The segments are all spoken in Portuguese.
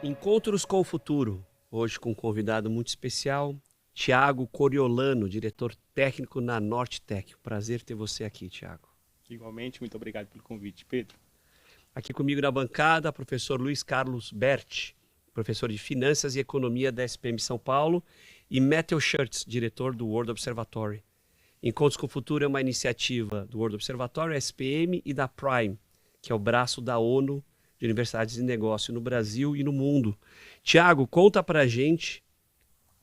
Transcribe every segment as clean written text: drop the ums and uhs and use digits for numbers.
Encontros com o Futuro, hoje com um convidado muito especial, Thiago Coriolano, diretor técnico na Nortech. Prazer ter você aqui, Thiago. Igualmente, muito obrigado pelo convite, Pedro. Aqui comigo na bancada, professor Luiz Carlos Berti, professor de Finanças e Economia da SPM São Paulo, e Matthew Schurtz, diretor do World Observatory. Encontros com o Futuro é uma iniciativa do World Observatory, SPM e da Prime, que é o braço da ONU de Universidades de Negócio no Brasil e no mundo. Tiago, conta pra gente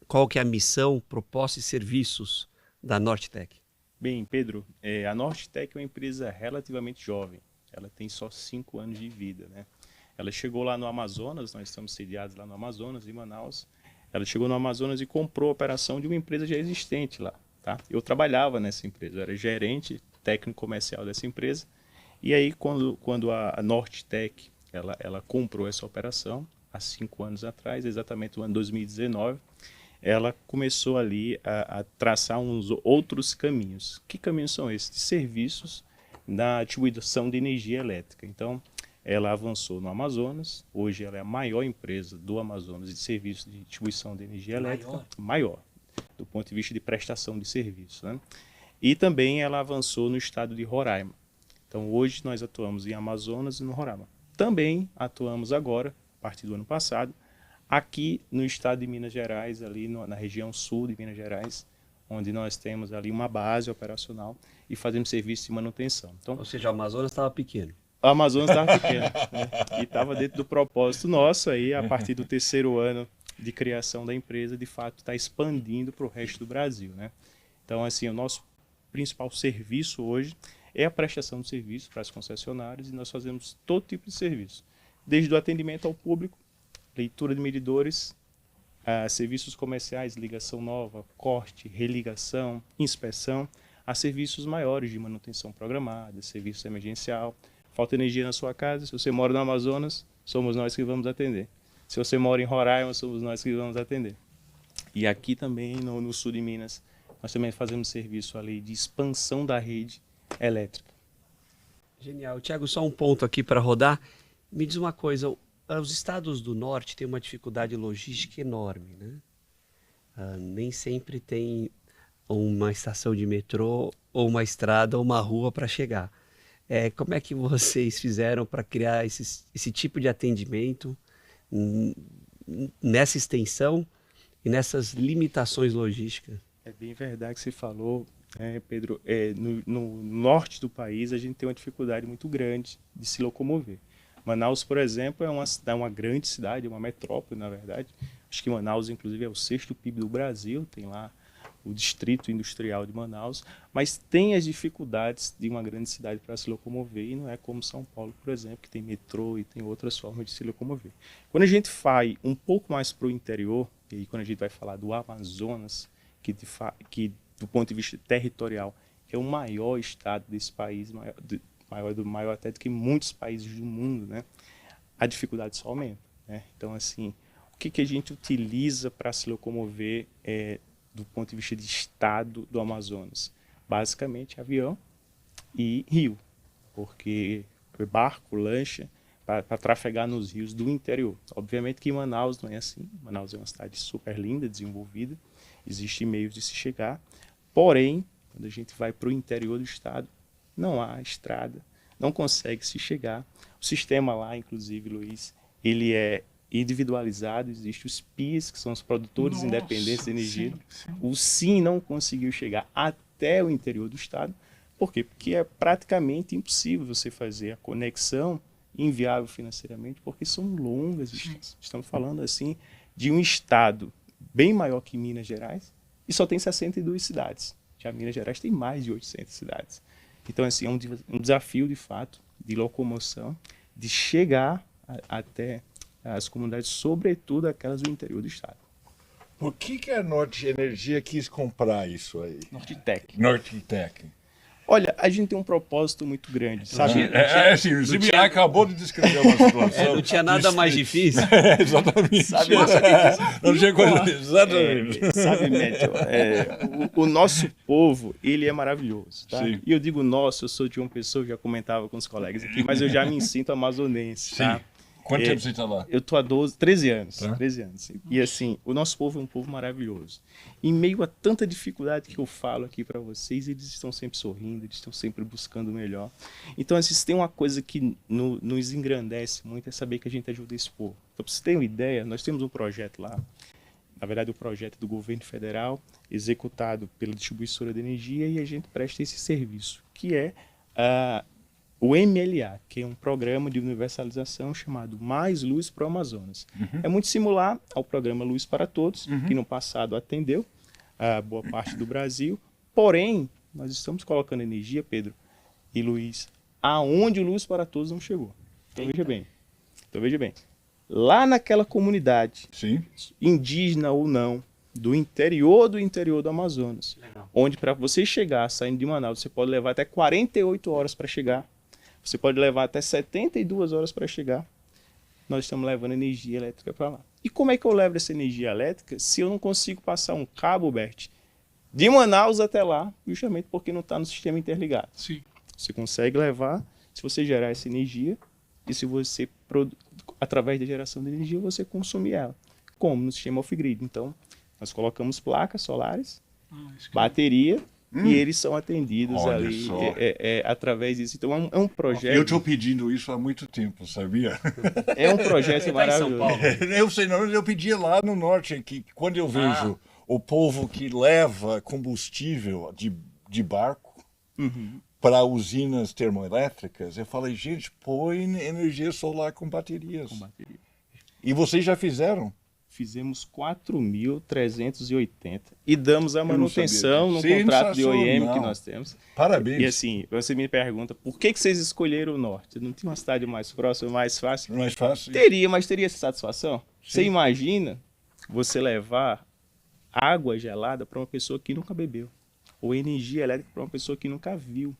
qual que é a missão, proposta e serviços da Nortech. Bem, Pedro, a Nortech é uma empresa relativamente jovem. Ela tem só 5 anos de vida, né? Ela chegou lá no Amazonas, nós estamos sediados lá no Amazonas, em Manaus. Ela chegou no Amazonas e comprou a operação de uma empresa já existente lá, tá? Eu trabalhava nessa empresa, eu era gerente técnico comercial dessa empresa. E aí, quando a Nortech ela comprou essa operação, há 5 anos atrás, exatamente no ano 2019, ela começou ali a traçar uns outros caminhos. Que caminhos são esses? De serviços na distribuição de energia elétrica. Então, ela avançou no Amazonas, hoje ela é a maior empresa do Amazonas de serviços de distribuição de energia elétrica, maior do ponto de vista de prestação de serviço, né? E também ela avançou no estado de Roraima. Então, hoje nós atuamos em Amazonas e no Roraima. Também atuamos agora, a partir do ano passado, aqui no estado de Minas Gerais, ali na região sul de Minas Gerais, onde nós temos ali uma base operacional e fazemos serviço de manutenção. Então, Ou seja, o Amazonas estava pequeno. o Amazonas estava pequeno, né? E estava dentro do propósito nosso aí, a partir do 3º ano de criação da empresa, de fato está expandindo para o resto do Brasil, né? Então, assim, o nosso principal serviço hoje é a prestação de serviço para as concessionárias e nós fazemos todo tipo de serviço, desde o atendimento ao público, leitura de medidores, serviços comerciais, ligação nova, corte, religação, inspeção, a serviços maiores de manutenção programada, serviço emergencial. Falta energia na sua casa, se você mora no Amazonas, somos nós que vamos atender. Se você mora em Roraima, somos nós que vamos atender. E aqui também no sul de Minas, nós também fazemos serviço ali de expansão da rede elétrica. Genial. Tiago, só um ponto aqui para rodar. Me diz uma coisa, os estados do norte têm uma dificuldade logística enorme, né? Nem sempre tem uma estação de metrô, ou uma estrada, ou uma rua para chegar. Como é que vocês fizeram para criar esse tipo de atendimento nessa extensão e nessas limitações logísticas? É bem verdade que você falou, Pedro. No norte do país, a gente tem uma dificuldade muito grande de se locomover. Manaus, por exemplo, é uma grande cidade, uma metrópole, na verdade. Acho que Manaus, inclusive, é o 6º PIB do Brasil, tem lá o Distrito Industrial de Manaus, mas tem as dificuldades de uma grande cidade para se locomover, e não é como São Paulo, por exemplo, que tem metrô e tem outras formas de se locomover. Quando a gente vai um pouco mais para o interior, e aí quando a gente vai falar do Amazonas, que do ponto de vista territorial é o maior estado desse país, maior até do que muitos países do mundo, né? A dificuldade só aumenta, né? Então, assim, o que a gente utiliza para se locomover do ponto de vista de estado do Amazonas? Basicamente, avião e rio, porque barco, lancha, para trafegar nos rios do interior. Obviamente que em Manaus não é assim. Manaus é uma cidade super linda, desenvolvida, existem meios de se chegar, porém, quando a gente vai para o interior do estado, não há estrada, não consegue se chegar. O sistema lá, inclusive, Luiz, ele é individualizado, existem os PIAs, que são os produtores independentes de energia. Sim. O SIM não conseguiu chegar até o interior do estado. Por quê? Porque é praticamente impossível você fazer a conexão, inviável financeiramente, porque são longas distâncias. Estamos falando assim de um estado bem maior que Minas Gerais e só tem 62 cidades. Já Minas Gerais tem mais de 800 cidades. Então, assim, é um desafio, de fato, de locomoção, de chegar até as comunidades, sobretudo aquelas do interior do estado. Por que a Norte Energia quis comprar isso aí? Nortech. Nortech. Olha, a gente tem um propósito muito grande, sabe? Assim, o Zibiá acabou de descrever uma situação. Não tinha nada mais difícil. Exatamente. Sabe, não tinha coisa. Exatamente. Sabe, Médio, o nosso povo, ele é maravilhoso, tá? Sim. E eu digo nosso, eu sou de uma pessoa que já comentava com os colegas aqui, mas eu já me sinto amazonense, tá? Quanto tempo você está lá? Eu estou há 13 anos. Tá. 13 anos. E assim, o nosso povo é um povo maravilhoso. Em meio a tanta dificuldade que eu falo aqui para vocês, eles estão sempre sorrindo, eles estão sempre buscando o melhor. Então, assim, se tem uma coisa que nos engrandece muito, é saber que a gente ajuda esse povo. Então, para vocês terem uma ideia, nós temos um projeto lá, na verdade, o projeto do governo federal, executado pela distribuidora de energia, e a gente presta esse serviço, que é o MLA, que é um programa de universalização chamado Mais Luz para o Amazonas. É muito similar ao programa Luz para Todos, que no passado atendeu a boa parte do Brasil. Porém, nós estamos colocando energia, Pedro e Luiz, aonde o Luz para Todos não chegou. Então veja bem. Lá naquela comunidade, Sim. indígena ou não, do interior do Amazonas, onde para você chegar, saindo de Manaus, você pode levar até 48 horas para chegar. Você pode levar até 72 horas para chegar. Nós estamos levando energia elétrica para lá. E como é que eu levo essa energia elétrica se eu não consigo passar um cabo, Bert, de Manaus até lá, justamente porque não está no sistema interligado? Sim. Você consegue levar, se você gerar essa energia, e se você, através da geração de energia, você consumir ela. Como? No sistema off-grid. Então, nós colocamos placas solares, bateria, e eles são atendidos Olha ali só. através disso. Então é um projeto. Eu estou pedindo isso há muito tempo, sabia? É um projeto Você tá em São maravilhoso. Paulo? Eu sei, não, eu pedia lá no norte, que quando eu vejo o povo que leva combustível de barco para usinas termoelétricas, eu falei, gente, põe energia solar com baterias. E vocês já fizeram? Fizemos 4.380 e damos a manutenção no disso. contrato de OEM que Sensacional. nós temos. Parabéns. E assim, você me pergunta, por que vocês escolheram o norte? Não tinha uma cidade mais próxima, mais fácil? Mais fácil. Teria, mas teria essa satisfação? Você imagina você levar água gelada para uma pessoa que nunca bebeu, ou energia elétrica para uma pessoa que nunca viu.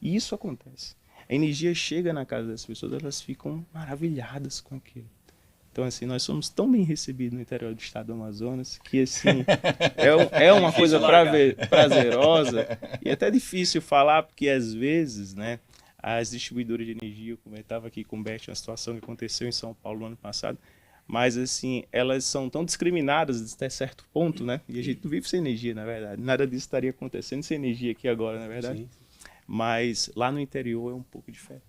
E isso acontece. A energia chega na casa das pessoas, elas ficam maravilhadas com aquilo. Então, assim, nós somos tão bem recebidos no interior do estado do Amazonas que, assim, é uma coisa prazerosa e até difícil falar, porque às vezes, né, as distribuidoras de energia, eu comentava aqui com o Bert, uma situação que aconteceu em São Paulo no ano passado, mas, assim, elas são tão discriminadas até certo ponto, né, e a gente não vive sem energia, na verdade. Nada disso estaria acontecendo sem energia aqui agora, na verdade. Sim. Mas lá no interior é um pouco diferente.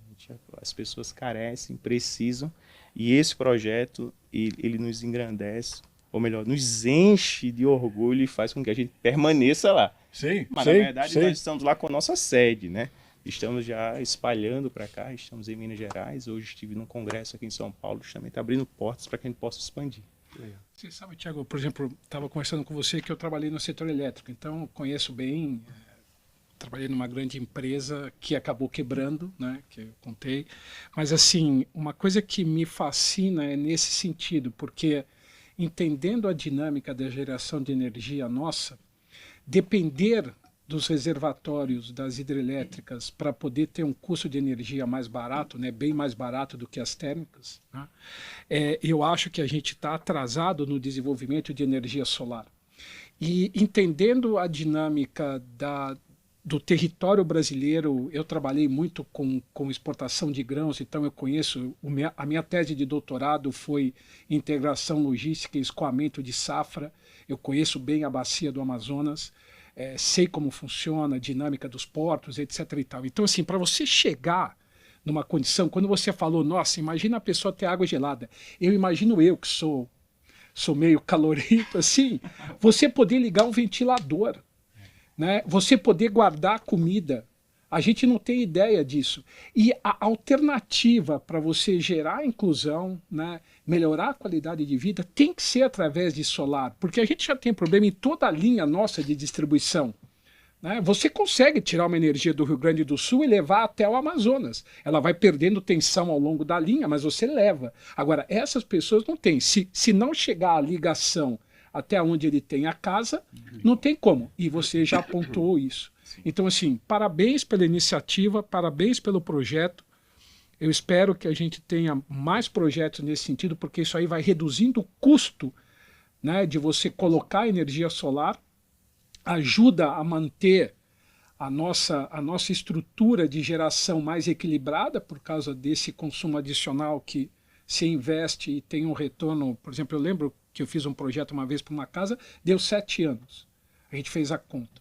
As pessoas carecem, precisam, e esse projeto, ele nos engrandece, ou melhor, nos enche de orgulho e faz com que a gente permaneça lá. Sim, mas, na verdade, nós estamos lá com a nossa sede, né? Estamos já espalhando para cá, estamos em Minas Gerais. Hoje estive num congresso aqui em São Paulo, justamente abrindo portas para que a gente possa expandir. Você sabe, Thiago, por exemplo, estava conversando com você que eu trabalhei no setor elétrico, então eu conheço bem... Trabalhei numa grande empresa que acabou quebrando, né, que eu contei. Mas, assim, uma coisa que me fascina é nesse sentido, porque entendendo a dinâmica da geração de energia nossa, depender dos reservatórios das hidrelétricas para poder ter um custo de energia mais barato, né, bem mais barato do que as térmicas, né, eu acho que a gente está atrasado no desenvolvimento de energia solar. E entendendo a dinâmica do território brasileiro, eu trabalhei muito com exportação de grãos, então eu conheço, a minha tese de doutorado foi integração logística e escoamento de safra, eu conheço bem a bacia do Amazonas, sei como funciona, a dinâmica dos portos, etc. e tal. Então, assim, para você chegar numa condição, quando você falou, nossa, imagina a pessoa ter água gelada, eu imagino eu que sou meio calorento, assim, você poder ligar um ventilador, né? Você poder guardar comida, a gente não tem ideia disso. E a alternativa para você gerar inclusão, né, melhorar a qualidade de vida, tem que ser através de solar, porque a gente já tem problema em toda a linha nossa de distribuição. Né? Você consegue tirar uma energia do Rio Grande do Sul e levar até o Amazonas. Ela vai perdendo tensão ao longo da linha, mas você leva. Agora, essas pessoas não têm. Se não chegar a ligação até onde ele tem a casa, não tem como. E você já apontou isso. Então, assim, parabéns pela iniciativa, parabéns pelo projeto. Eu espero que a gente tenha mais projetos nesse sentido, porque isso aí vai reduzindo o custo, né, de você colocar energia solar, ajuda a manter a nossa estrutura de geração mais equilibrada por causa desse consumo adicional que você investe e tem um retorno. Por exemplo, eu lembro que eu fiz um projeto uma vez para uma casa, deu 7 anos. A gente fez a conta.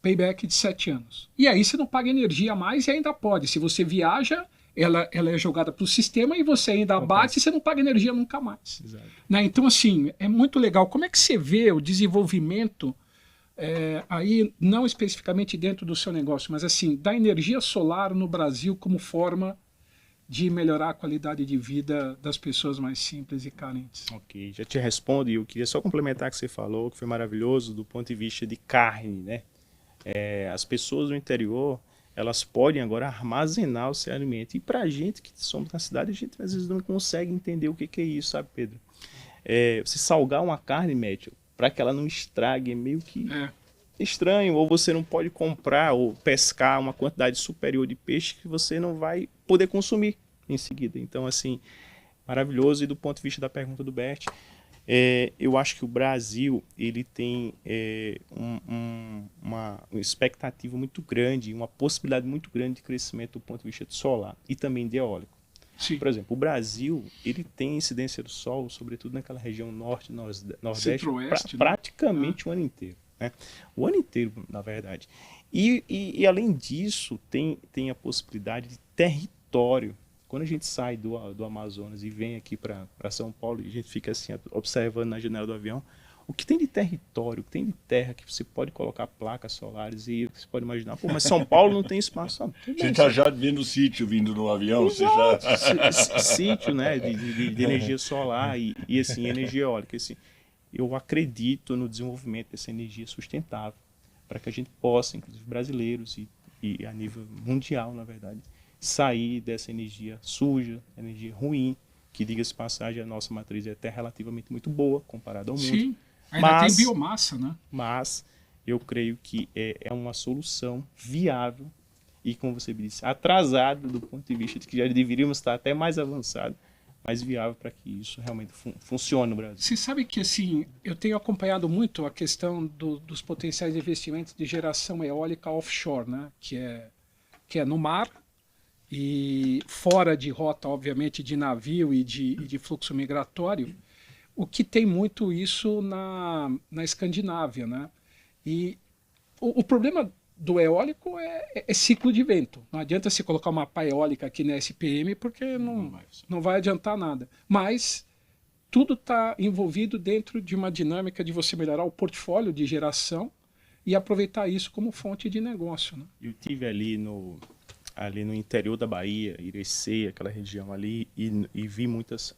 Payback de 7 anos. E aí você não paga energia a mais e ainda pode. Se você viaja, ela é jogada para o sistema e você ainda abate e você não paga energia nunca mais. Né? Então, assim, é muito legal. Como é que você vê o desenvolvimento, aí, não especificamente dentro do seu negócio, mas assim, da energia solar no Brasil como forma de melhorar a qualidade de vida das pessoas mais simples e carentes? Ok, já te respondo e eu queria só complementar o que você falou, que foi maravilhoso do ponto de vista de carne, né? As pessoas do interior, elas podem agora armazenar o seu alimento. E para a gente que somos na cidade, a gente às vezes não consegue entender o que é isso, sabe, Pedro? Você salgar uma carne, médio, para que ela não estrague, é meio que estranho. Ou você não pode comprar ou pescar uma quantidade superior de peixe que você não vai poder consumir em seguida. Então, assim, maravilhoso. E do ponto de vista da pergunta do Bert, eu acho que o Brasil ele tem uma expectativa muito grande, uma possibilidade muito grande de crescimento do ponto de vista de solar e também de eólico. Sim. Por exemplo, o Brasil ele tem incidência do sol, sobretudo naquela região norte, nordeste, praticamente o ano inteiro. Né? O ano inteiro, na verdade. E além disso, tem a possibilidade de território. Quando a gente sai do Amazonas e vem aqui para São Paulo, e a gente fica assim observando na janela do avião, o que tem de território, o que tem de terra que você pode colocar placas solares e você pode imaginar, pô, mas São Paulo não tem espaço. Não, você está já vendo o sítio vindo no avião? Você já... Sítio, né, de energia solar e assim, energia eólica. Assim, eu acredito no desenvolvimento dessa energia sustentável para que a gente possa, inclusive brasileiros e a nível mundial, na verdade, sair dessa energia suja, energia ruim, que, diga-se de passagem, a nossa matriz é até relativamente muito boa comparada ao mundo. Sim, ainda tem biomassa, né? Mas eu creio que é uma solução viável e, como você disse, atrasada do ponto de vista de que já deveríamos estar até mais avançado, mais viável para que isso realmente funcione no Brasil. Você sabe que, assim, eu tenho acompanhado muito a questão dos potenciais investimentos de geração eólica offshore, né? Que é no mar e fora de rota, obviamente, de navio e de fluxo migratório, o que tem muito isso na Escandinávia, né? E o problema do eólico é ciclo de vento. Não adianta se colocar uma pá eólica aqui na SPM porque não vai adiantar nada. Mas tudo está envolvido dentro de uma dinâmica de você melhorar o portfólio de geração e aproveitar isso como fonte de negócio, né? Eu tive ali no interior da Bahia, Irecê, aquela região ali, e vi muitas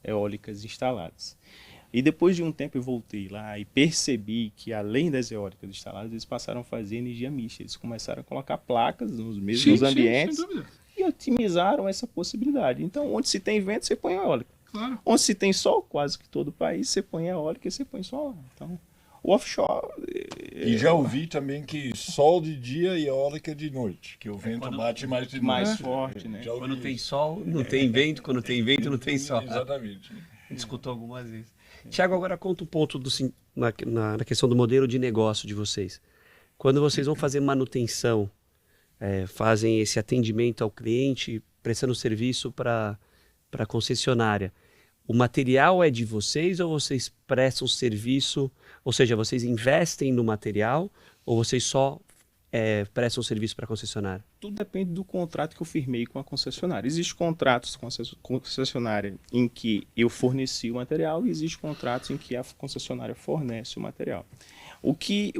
eólicas instaladas. E depois de um tempo eu voltei lá e percebi que, além das eólicas instaladas, eles passaram a fazer energia mista. Eles começaram a colocar placas nos mesmos ambientes e otimizaram essa possibilidade. Então, onde se tem vento, você põe a eólica. Claro. Onde se tem sol, quase que todo o país, você põe a eólica e você põe solar. Então, o offshore... E já ouvi também que sol de dia e eólica de noite, que o vento bate mais de noite. Mais forte, né? Quando tem sol, não tem vento. Quando tem vento, não tem sol. Exatamente. A gente escutou algumas vezes. Tiago, agora conta um ponto na questão do modelo de negócio de vocês. Quando vocês vão fazer manutenção, fazem esse atendimento ao cliente, prestando serviço para a concessionária, o material é de vocês ou vocês prestam serviço, ou seja, vocês investem no material ou vocês só prestam serviço para a concessionária? Tudo depende do contrato que eu firmei com a concessionária. Existem contratos com a concessionária em que eu forneci o material e existem contratos em que a concessionária fornece o material. O que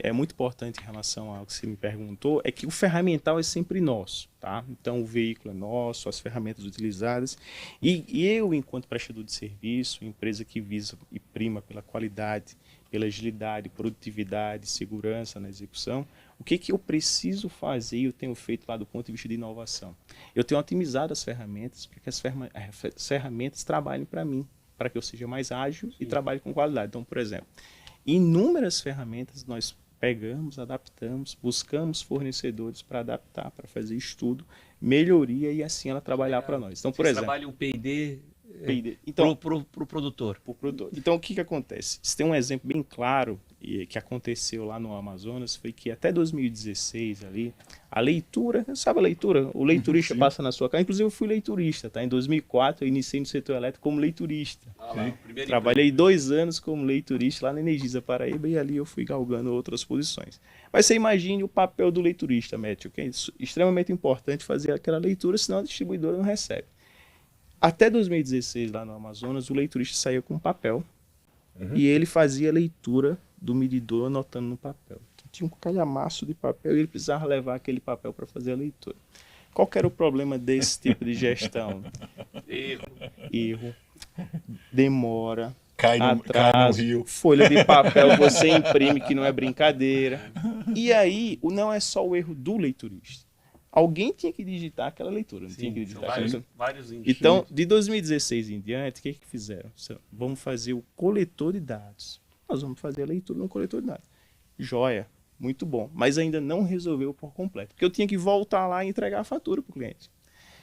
é muito importante em relação ao que você me perguntou é que o ferramental é sempre nosso, tá? Então, o veículo é nosso, as ferramentas utilizadas. E eu, enquanto prestador de serviço, empresa que visa e prima pela qualidade, pela agilidade, produtividade, segurança na execução, o que eu preciso fazer e eu tenho feito lá do ponto de vista de inovação? Eu tenho otimizado as ferramentas para que as ferramentas trabalhem para mim, para que eu seja mais ágil e trabalhe com qualidade. Então, por exemplo, inúmeras ferramentas nós pegamos, adaptamos, buscamos fornecedores para adaptar, para fazer estudo, melhoria e assim ela trabalhar para nós. Então, por exemplo, trabalham P&D Então, pro produtor. por produtor. Então, o que que acontece? Você tem um exemplo bem claro que aconteceu lá no Amazonas, foi que até 2016 ali, a leitura, sabe a leitura? O leiturista passa na sua casa. Inclusive, eu fui leiturista, tá? Em 2004, eu iniciei no setor elétrico como leiturista. Trabalhei 2 anos como leiturista lá na Energisa Paraíba e ali eu fui galgando outras posições. Mas você imagine o papel do leiturista, Matthew, que é extremamente importante fazer aquela leitura, senão a distribuidora não recebe. Até 2016, lá no Amazonas, o leiturista saía com papel e ele fazia a leitura do medidor anotando no papel. Então, tinha um calhamaço de papel e ele precisava levar aquele papel para fazer a leitura. Qual que era o problema desse tipo de gestão? Erro, demora, Cai no atraso, rio. folha de papel você imprime que não é brincadeira. E aí, não é só o erro do leiturista. Alguém tinha que digitar aquela leitura, não tinha que digitar aquela leitura. Vários índices. Então, de 2016 em diante, o que fizeram? Vamos fazer o coletor de dados. Nós vamos fazer a leitura no coletor de dados. Joia, muito bom. Mas ainda não resolveu por completo. Porque eu tinha que voltar lá e entregar a fatura para o cliente.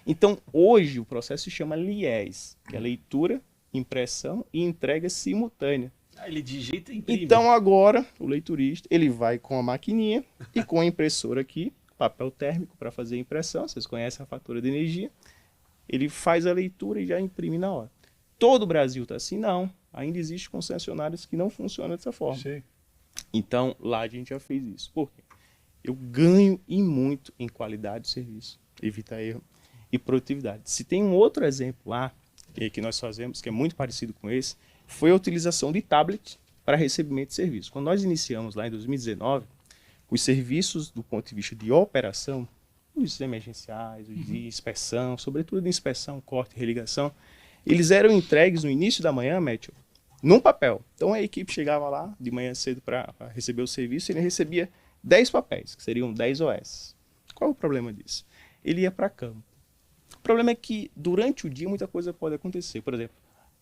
Então, hoje, o processo se chama LIES, que é leitura, impressão e entrega simultânea. Ele digita e imprime. Então, agora, o leiturista, ele vai com a maquininha e com a impressora aqui, papel térmico para fazer a impressão, vocês conhecem a fatura de energia, ele faz a leitura e já imprime na hora. Todo o Brasil está assim? Não. Ainda existem concessionários que não funcionam dessa forma. Sim. Então, lá a gente já fez isso. Por quê? Eu ganho e muito em qualidade de serviço, evita erro e produtividade. Se tem um outro exemplo lá, que nós fazemos, que é muito parecido com esse, foi a utilização de tablet para recebimento de serviço. Quando nós iniciamos lá em 2019, os serviços do ponto de vista de operação, os emergenciais, os de inspeção, sobretudo de inspeção, corte e religação, eles eram entregues no início da manhã, Matthew, num papel. Então a equipe chegava lá de manhã cedo para receber o serviço e ele recebia 10 papéis, que seriam 10 OS. Qual é o problema disso? Ele ia para campo. O problema é que durante o dia muita coisa pode acontecer. Por exemplo,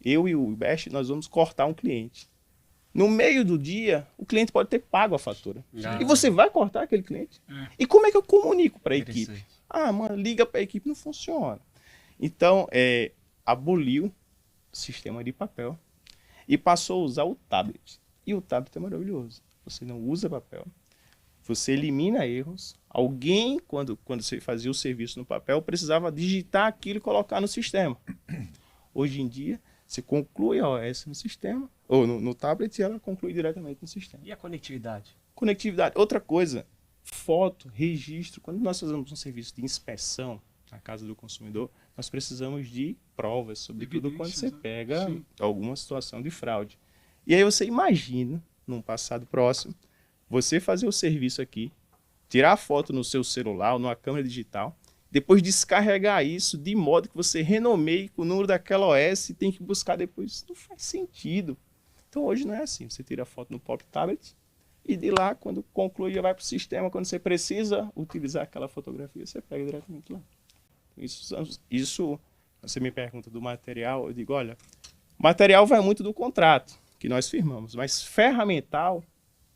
eu e o Best, nós vamos cortar um cliente. No meio do dia, o cliente pode ter pago a fatura. E você vai cortar aquele cliente? E como é que eu comunico para a equipe? Ah, mano, liga para a equipe, não funciona. Então, aboliu o sistema de papel e passou a usar o tablet. E o tablet é maravilhoso. Você não usa papel, você elimina erros. Alguém, quando você fazia o serviço no papel, precisava digitar aquilo e colocar no sistema. Hoje em dia, você conclui a OS no sistema, ou no tablet, e ela conclui diretamente no sistema. E a conectividade? Conectividade. Outra coisa, foto, registro. Quando nós fazemos um serviço de inspeção na casa do consumidor, nós precisamos de provas, sobretudo quando você pega alguma situação de fraude. E aí você imagina, num passado próximo, você fazer o serviço aqui, tirar a foto no seu celular ou numa câmera digital, depois descarregar isso de modo que você renomeie com o número daquela OS e tem que buscar depois. Isso não faz sentido. Então hoje não é assim. Você tira a foto no Pop Tablet e de lá, quando conclui, já vai para o sistema. Quando você precisa utilizar aquela fotografia, você pega diretamente lá. Isso, você me pergunta do material, eu digo, olha, material vai muito do contrato que nós firmamos, mas ferramental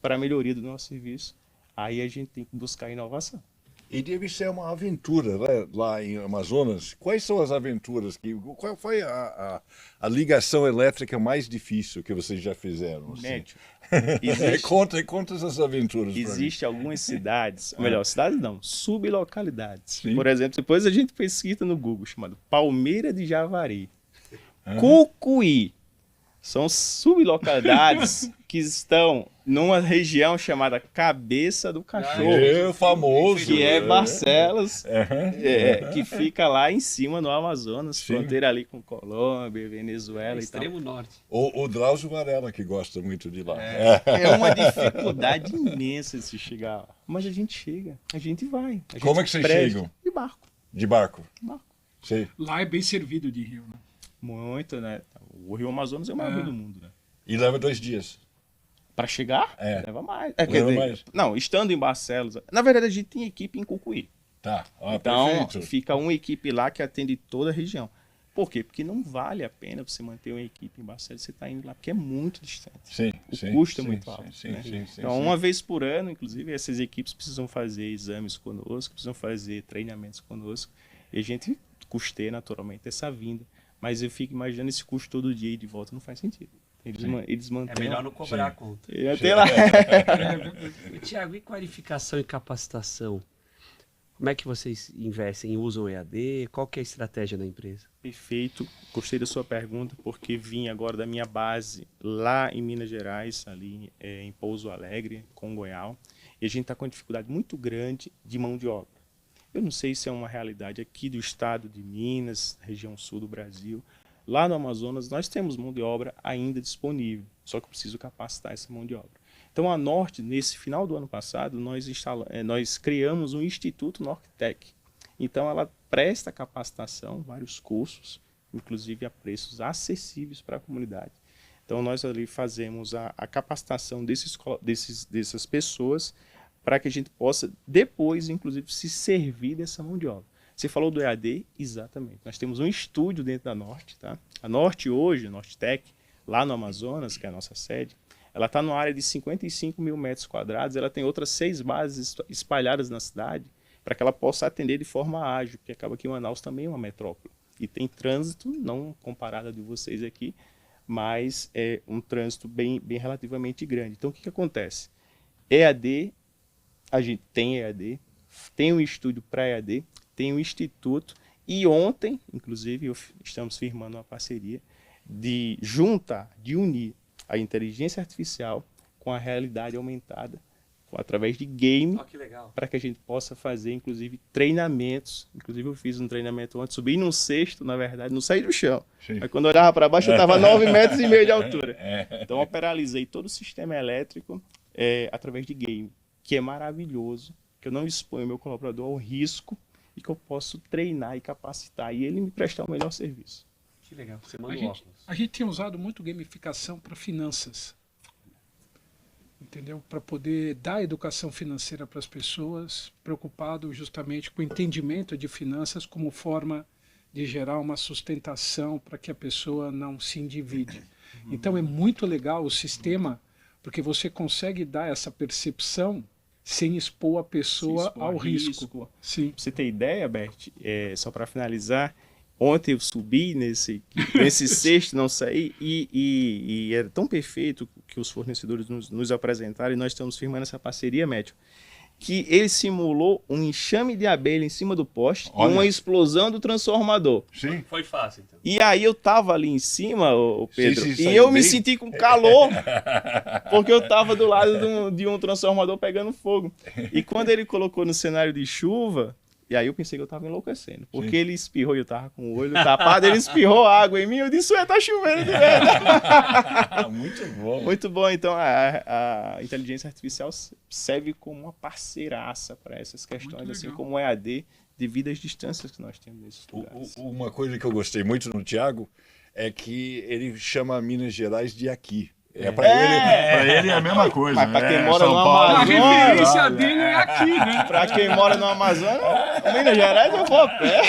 para a melhoria do nosso serviço, aí a gente tem que buscar inovação. E deve ser uma aventura, né, lá em Amazonas. Quais são as aventuras? Qual foi a ligação elétrica mais difícil que vocês já fizeram? Assim? Conta essas aventuras. Existem algumas cidades, melhor, cidades não, sublocalidades. Sim. Por exemplo, depois a gente pesquisa no Google, chamado Palmeira de Javari, Cucuí. São sublocalidades que estão numa região chamada Cabeça do Cachorro. Famoso. Que é Barcelos, que fica lá em cima no Amazonas, fronteira ali com Colômbia, Venezuela e tal. Extremo norte. O Drauzio Varela, que gosta muito de lá. É uma dificuldade imensa de se chegar lá. Mas a gente chega, a gente vai. Como é que vocês chegam? De barco. De barco? De barco. Sei. Lá é bem servido de rio, né? Muito, né? O Rio Amazonas é o maior rio do mundo, né? E leva 2 dias. Para chegar? Leva mais. Leva mais. Não, estando em Barcelos. Na verdade, a gente tem equipe em Cucuí. Tá. Então, perfeito. fica uma equipe lá que atende toda a região. Por quê? Porque não vale a pena você manter uma equipe em Barcelos, você está indo lá, porque é muito distante. O custo é muito alto. Então, uma vez por ano, inclusive, essas equipes precisam fazer exames conosco, precisam fazer treinamentos conosco, e a gente custeia naturalmente essa vinda. Mas eu fico imaginando esse custo todo dia e de volta não faz sentido. Eles mantêm. É melhor não cobrar a conta. Até lá. Tiago, e qualificação e capacitação? Como é que vocês investem? Usam EAD? Qual que é a estratégia da empresa? Perfeito. Gostei da sua pergunta, porque vim agora da minha base lá em Minas Gerais, ali em Pouso Alegre, Congonhal, e a gente está com uma dificuldade muito grande de mão de obra. Eu não sei se é uma realidade aqui do estado de Minas, região sul do Brasil. Lá no Amazonas, nós temos mão de obra ainda disponível, só que eu preciso capacitar essa mão de obra. Então, a Norte, nesse final do ano passado, nós criamos um Instituto Nortec. Então, ela presta capacitação, vários cursos, inclusive a preços acessíveis para a comunidade. Então, nós ali fazemos a capacitação dessas pessoas para que a gente possa, depois, inclusive, se servir dessa mão de obra. Você falou do EAD? Exatamente. Nós temos um estúdio dentro da Norte. Tá? A Norte hoje, a Nortec, lá no Amazonas, que é a nossa sede, ela está numa área de 55 mil metros quadrados, ela tem outras 6 bases espalhadas na cidade, para que ela possa atender de forma ágil, porque acaba que Manaus também é uma metrópole. E tem trânsito, não comparado a de vocês aqui, mas é um trânsito bem relativamente grande. Então, o que acontece? EAD, a gente tem EAD, tem um estúdio para EAD, tem um instituto, e ontem, inclusive, estamos firmando uma parceria de juntar, de unir a inteligência artificial com a realidade aumentada, através de game, para que a gente possa fazer, inclusive, treinamentos. Inclusive, eu fiz um treinamento ontem, subi num cesto, na verdade, não saí do chão. Sim. Mas quando eu olhava para baixo, eu estava 9,5 metros de altura. Então, operalizei todo o sistema elétrico através de game, que é maravilhoso, que eu não exponho meu colaborador ao risco e que eu posso treinar e capacitar e ele me prestar o melhor serviço. Que legal, você manda o óculos. A gente tem usado muito gamificação para finanças, entendeu? Para poder dar educação financeira para as pessoas, preocupado justamente com o entendimento de finanças como forma de gerar uma sustentação para que a pessoa não se endivide. Então é muito legal o sistema, porque você consegue dar essa percepção sem expor a pessoa ao risco. Sim. Pra você ter ideia, Bert, só para finalizar, ontem eu subi nesse cesto, não saí, e era tão perfeito que os fornecedores nos apresentaram, e nós estamos firmando essa parceria, Médio, que ele simulou um enxame de abelha em cima do poste e uma explosão do transformador. Sim. Foi fácil, então. E aí eu tava ali em cima, Pedro, e eu me senti com calor, porque eu tava do lado de um transformador pegando fogo. E quando ele colocou no cenário de chuva, e aí eu pensei que eu tava enlouquecendo, porque ele espirrou e eu tava com o olho tapado, ele espirrou água em mim, eu disse, tá chovendo de verdade. Muito bom. Muito bom, então a inteligência artificial serve como uma parceiraça para essas questões, assim como o EAD, devido às distâncias que nós temos nesses lugares. Uma coisa que eu gostei muito no Tiago é que ele chama Minas Gerais de aqui. Pra ele é a mesma coisa. Mas para quem mora no Amazonas, a referência dele é aqui, né? Para quem mora no Amazonas, Minas Gerais eu vou a pé.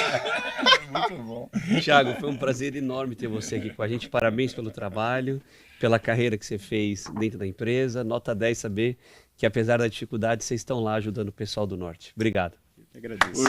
Muito bom. Tiago, foi um prazer enorme ter você aqui com a gente. Parabéns pelo trabalho, pela carreira que você fez dentro da empresa. Nota 10 saber que, apesar da dificuldade, vocês estão lá ajudando o pessoal do Norte. Obrigado. Eu agradeço.